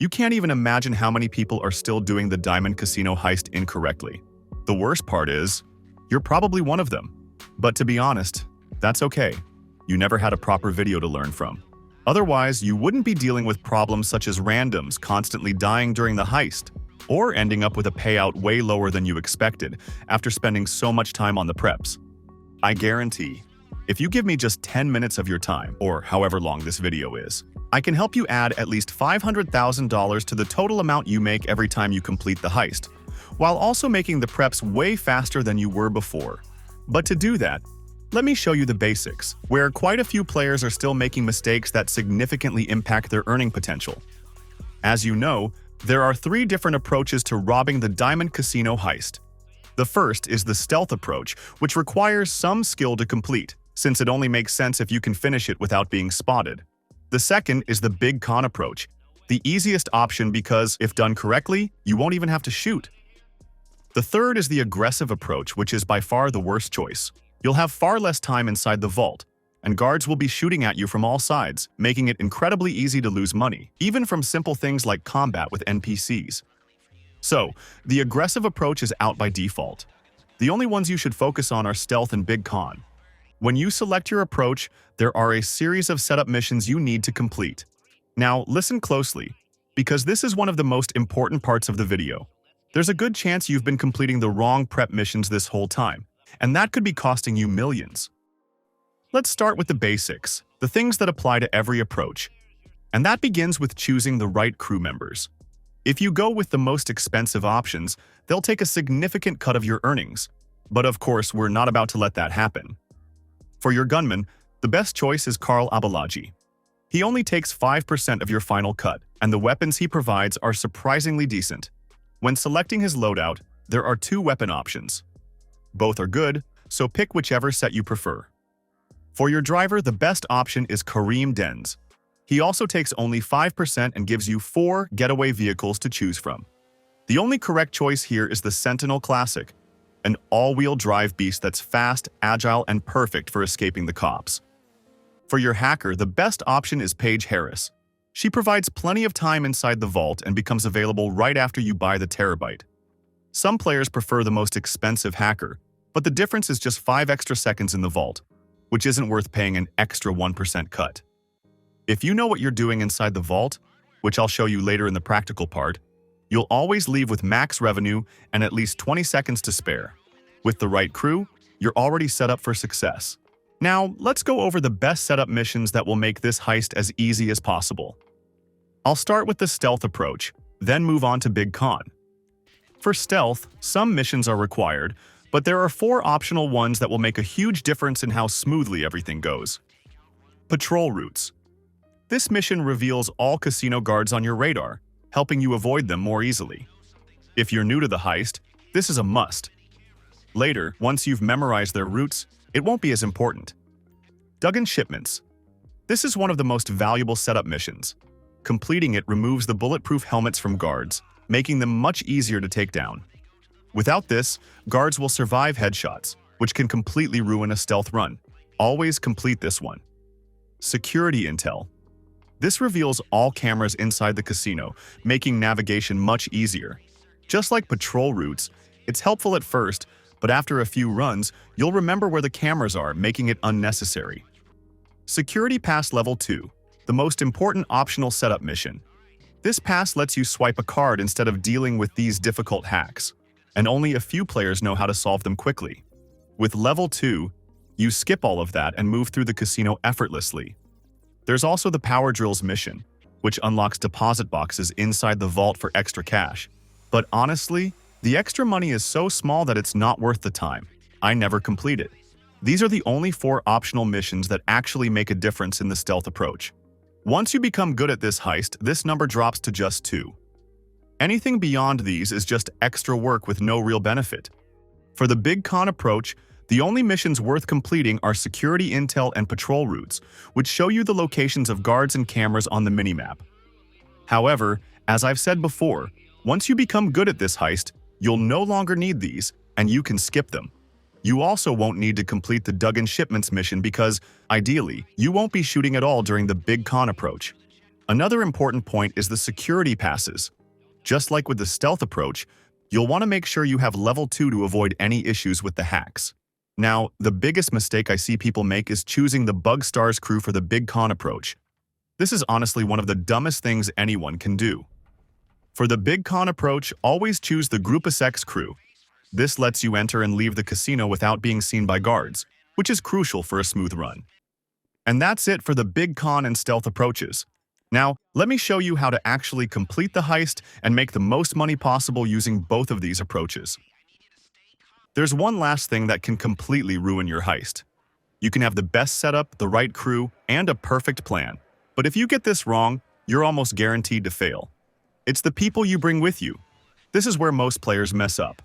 You can't even imagine how many people are still doing the Diamond Casino Heist incorrectly. The worst part is, you're probably one of them. But to be honest, that's okay. You never had a proper video to learn from. Otherwise, you wouldn't be dealing with problems such as randoms constantly dying during the heist, or ending up with a payout way lower than you expected after spending so much time on the preps. I guarantee, if you give me just 10 minutes of your time, or however long this video is, I can help you add at least $500,000 to the total amount you make every time you complete the heist, while also making the preps way faster than you were before. But to do that, let me show you the basics, where quite a few players are still making mistakes that significantly impact their earning potential. As you know, there are 3 different approaches to robbing the Diamond Casino Heist. The first is the stealth approach, which requires some skill to complete, since it only makes sense if you can finish it without being spotted. The second is the big con approach, the easiest option because, if done correctly, you won't even have to shoot. The third is the aggressive approach, which is by far the worst choice. You'll have far less time inside the vault, and guards will be shooting at you from all sides, making it incredibly easy to lose money, even from simple things like combat with NPCs. So, the aggressive approach is out by default. The only ones you should focus on are stealth and big con. When you select your approach, there are a series of setup missions you need to complete. Now, listen closely, because this is one of the most important parts of the video. There's a good chance you've been completing the wrong prep missions this whole time, and that could be costing you millions. Let's start with the basics, the things that apply to every approach. And that begins with choosing the right crew members. If you go with the most expensive options, they'll take a significant cut of your earnings. But of course, we're not about to let that happen. For your gunman, the best choice is Karl Abalaji. He only takes 5% of your final cut, and the weapons he provides are surprisingly decent. When selecting his loadout, there are 2 weapon options. Both are good, so pick whichever set you prefer. For your driver, the best option is Kareem Denz. He also takes only 5% and gives you 4 getaway vehicles to choose from. The only correct choice here is the Sentinel Classic, an all-wheel drive beast that's fast, agile, and perfect for escaping the cops. For your hacker, the best option is Paige Harris. She provides plenty of time inside the vault and becomes available right after you buy the terabyte. Some players prefer the most expensive hacker, but the difference is just 5 extra seconds in the vault, which isn't worth paying an extra 1% cut. If you know what you're doing inside the vault, which I'll show you later in the practical part, you'll always leave with max revenue and at least 20 seconds to spare. With the right crew, you're already set up for success. Now, let's go over the best setup missions that will make this heist as easy as possible. I'll start with the stealth approach, then move on to big con. For stealth, some missions are required, but there are 4 optional ones that will make a huge difference in how smoothly everything goes. Patrol routes. This mission reveals all casino guards on your radar, helping you avoid them more easily. If you're new to the heist, this is a must. Later, once you've memorized their routes, it won't be as important. Dug-in shipments. This is one of the most valuable setup missions. Completing it removes the bulletproof helmets from guards, making them much easier to take down. Without this, guards will survive headshots, which can completely ruin a stealth run. Always complete this one. Security intel. This reveals all cameras inside the casino, making navigation much easier. Just like patrol routes, it's helpful at first, but after a few runs, you'll remember where the cameras are, making it unnecessary. Security Pass Level 2, the most important optional setup mission. This pass lets you swipe a card instead of dealing with these difficult hacks, and only a few players know how to solve them quickly. With Level 2, you skip all of that and move through the casino effortlessly. There's also the Power Drills mission, which unlocks deposit boxes inside the vault for extra cash. But honestly, the extra money is so small that it's not worth the time. I never complete it. These are the only 4 optional missions that actually make a difference in the stealth approach. Once you become good at this heist, this number drops to just 2. Anything beyond these is just extra work with no real benefit. For the big con approach, the only missions worth completing are security intel and patrol routes, which show you the locations of guards and cameras on the minimap. However, as I've said before, once you become good at this heist, you'll no longer need these, and you can skip them. You also won't need to complete the Dug-in Shipments mission because, ideally, you won't be shooting at all during the big con approach. Another important point is the security passes. Just like with the stealth approach, you'll want to make sure you have level 2 to avoid any issues with the hacks. Now, the biggest mistake I see people make is choosing the Bug Stars crew for the Big Con approach. This is honestly one of the dumbest things anyone can do. For the Big Con approach, always choose the Grupus X crew. This lets you enter and leave the casino without being seen by guards, which is crucial for a smooth run. And that's it for the Big Con and stealth approaches. Now, let me show you how to actually complete the heist and make the most money possible using both of these approaches. There's one last thing that can completely ruin your heist. You can have the best setup, the right crew, and a perfect plan. But if you get this wrong, you're almost guaranteed to fail. It's the people you bring with you. This is where most players mess up.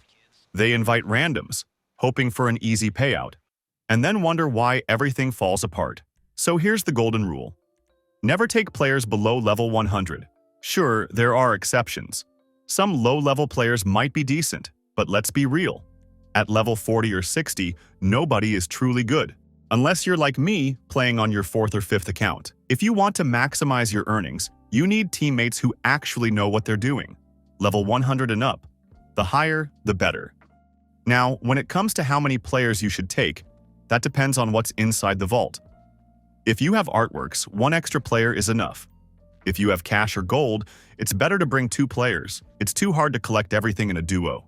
They invite randoms, hoping for an easy payout, and then wonder why everything falls apart. So here's the golden rule. Never take players below level 100. Sure, there are exceptions. Some low-level players might be decent, but let's be real. At level 40 or 60, nobody is truly good. Unless you're like me, playing on your 4th or 5th account. If you want to maximize your earnings, you need teammates who actually know what they're doing. Level 100 and up. The higher, the better. Now, when it comes to how many players you should take, that depends on what's inside the vault. If you have artworks, 1 extra player is enough. If you have cash or gold, it's better to bring 2 players. It's too hard to collect everything in a duo.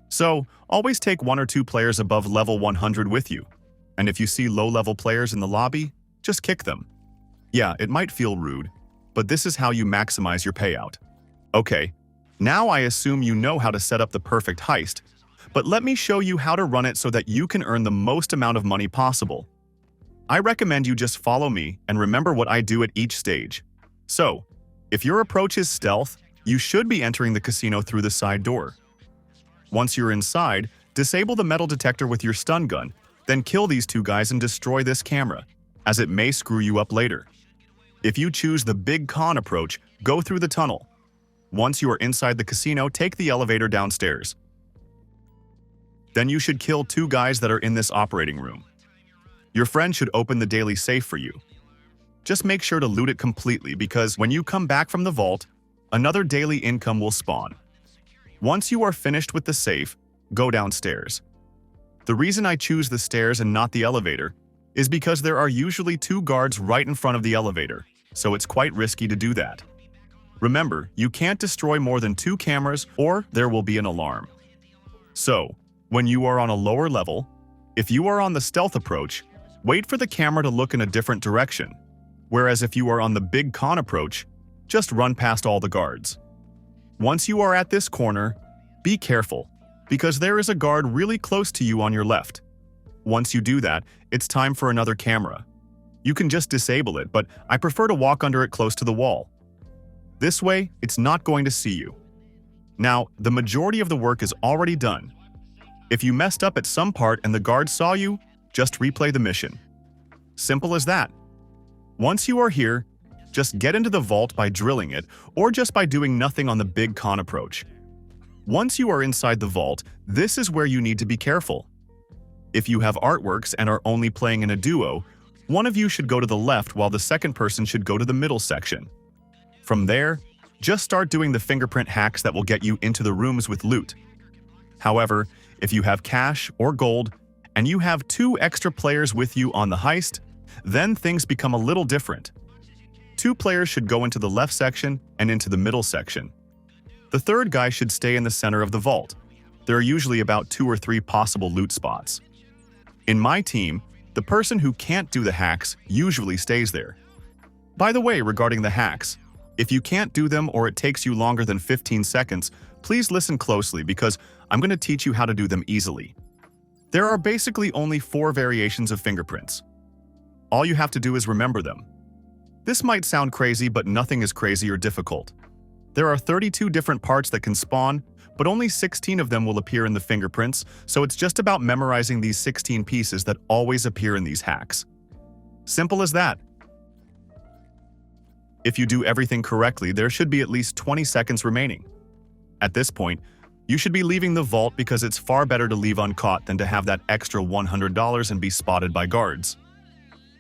So, always take 1 or 2 players above level 100 with you. And if you see low-level players in the lobby, just kick them. Yeah, it might feel rude, but this is how you maximize your payout. Okay, now I assume you know how to set up the perfect heist, but let me show you how to run it so that you can earn the most amount of money possible. I recommend you just follow me and remember what I do at each stage. So, if your approach is stealth, you should be entering the casino through the side door. Once you're inside, disable the metal detector with your stun gun, then kill these 2 guys and destroy this camera, as it may screw you up later. If you choose the Big Con approach, go through the tunnel. Once you are inside the casino, take the elevator downstairs. Then you should kill 2 guys that are in this operating room. Your friend should open the daily safe for you. Just make sure to loot it completely because when you come back from the vault, another daily income will spawn. Once you are finished with the safe, go downstairs. The reason I choose the stairs and not the elevator is because there are usually 2 guards right in front of the elevator, so it's quite risky to do that. Remember, you can't destroy more than 2 cameras or there will be an alarm. So, when you are on a lower level, if you are on the stealth approach, wait for the camera to look in a different direction, whereas if you are on the Big Con approach, just run past all the guards. Once you are at this corner, be careful, because there is a guard really close to you on your left. Once you do that, it's time for another camera. You can just disable it, but I prefer to walk under it close to the wall. This way, it's not going to see you. Now, the majority of the work is already done. If you messed up at some part and the guard saw you, just replay the mission. Simple as that. Once you are here, just get into the vault by drilling it or just by doing nothing on the Big Con approach. Once you are inside the vault, this is where you need to be careful. If you have artworks and are only playing in a duo, one of you should go to the left while the second person should go to the middle section. From there, just start doing the fingerprint hacks that will get you into the rooms with loot. However, if you have cash or gold, and you have 2 extra players with you on the heist, then things become a little different. 2 players should go into the left section and into the middle section. The 3rd guy should stay in the center of the vault. There are usually about 2 or 3 possible loot spots. In my team, the person who can't do the hacks usually stays there. By the way, regarding the hacks, if you can't do them or it takes you longer than 15 seconds, please listen closely because I'm going to teach you how to do them easily. There are basically only 4 variations of fingerprints. All you have to do is remember them. This might sound crazy, but nothing is crazy or difficult. There are 32 different parts that can spawn, but only 16 of them will appear in the fingerprints, so it's just about memorizing these 16 pieces that always appear in these hacks. Simple as that. If you do everything correctly, there should be at least 20 seconds remaining. At this point, you should be leaving the vault because it's far better to leave uncaught than to have that extra $100 and be spotted by guards.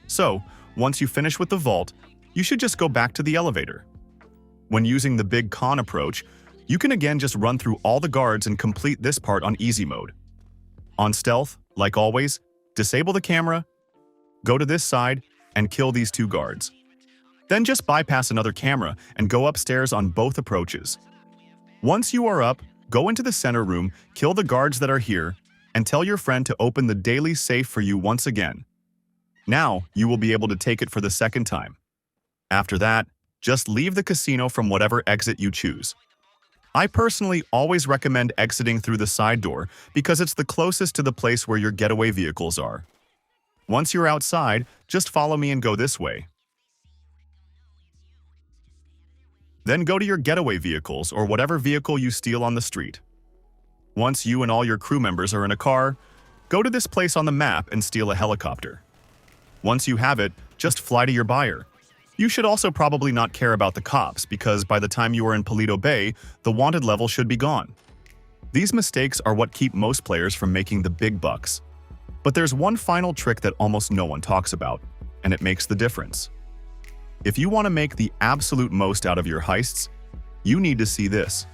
So, once you finish with the vault, you should just go back to the elevator. When using the big con approach, you can again just run through all the guards and complete this part on easy mode. On stealth, like always, disable the camera, go to this side, and kill these 2 guards. Then just bypass another camera and go upstairs on both approaches. Once you are up, go into the center room, kill the guards that are here, and tell your friend to open the daily safe for you once again. Now, you will be able to take it for the second time. After that, just leave the casino from whatever exit you choose. I personally always recommend exiting through the side door because it's the closest to the place where your getaway vehicles are. Once you're outside, just follow me and go this way. Then go to your getaway vehicles or whatever vehicle you steal on the street. Once you and all your crew members are in a car, go to this place on the map and steal a helicopter. Once you have it, just fly to your buyer. You should also probably not care about the cops because by the time you are in Paleto Bay, the wanted level should be gone. These mistakes are what keep most players from making the big bucks. But there's one final trick that almost no one talks about, and it makes the difference. If you want to make the absolute most out of your heists, you need to see this.